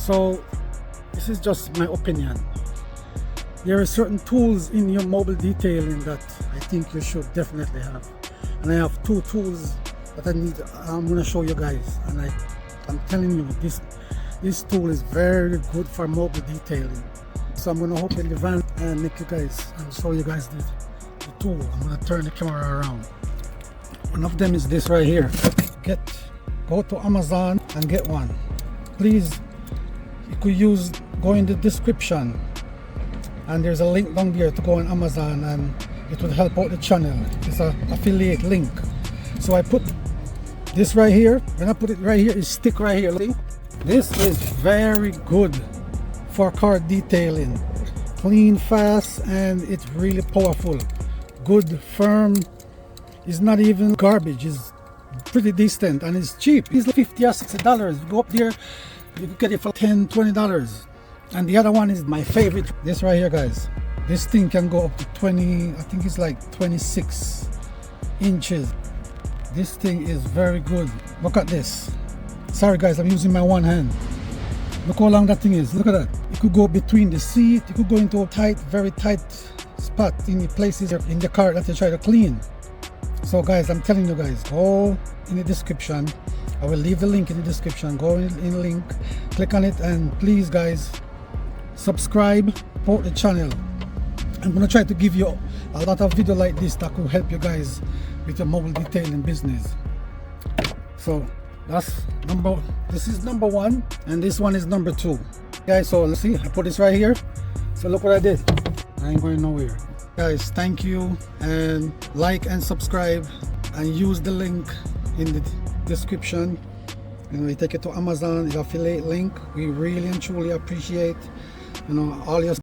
So this is just my opinion. There are certain tools in your mobile detailing that I think you should definitely have, and I have two tools that I'm going to show you guys, and I'm telling you, this tool is very good for mobile detailing. So I'm going to hop in the van and make you guys and show you guys the tool. I'm going to turn the camera around. One of them is this right here. Go to Amazon and get one. Please, you could go in the description, and there's a link down there to go on Amazon, and it will help out the channel. It's an affiliate link. So I put this right here. When I put it right here, it stick right here. This is very good for car detailing. Clean, fast, and it's really powerful. Good, firm. It's not even garbage. It's pretty decent, and it's cheap. It's like $50 or $60. You go up there, you can get it for $10, $20. And the other one is my favorite. This right here, guys. This thing can go up to 20, I think it's like 26 inches. This thing is very good. Look at this. Sorry guys, I'm using my one hand. Look how long that thing is. Look at that. It could go between the seat. It could go into a tight, very tight spot in the places in the car that you try to clean. So guys, I'm telling you guys, go in the description. I will leave the link in the description. Go in the link, click on it, and please guys, subscribe, support the channel. I'm gonna try to give you a lot of video like this that could help you guys with your mobile detailing business. So this is number one, and this one is number two. Guys, so let's see, I put this right here. So look what I did. I ain't going nowhere. Guys, thank you, and like and subscribe, and use the link in the description. You know, you take it to Amazon, the affiliate link. We really and truly appreciate, you know, all your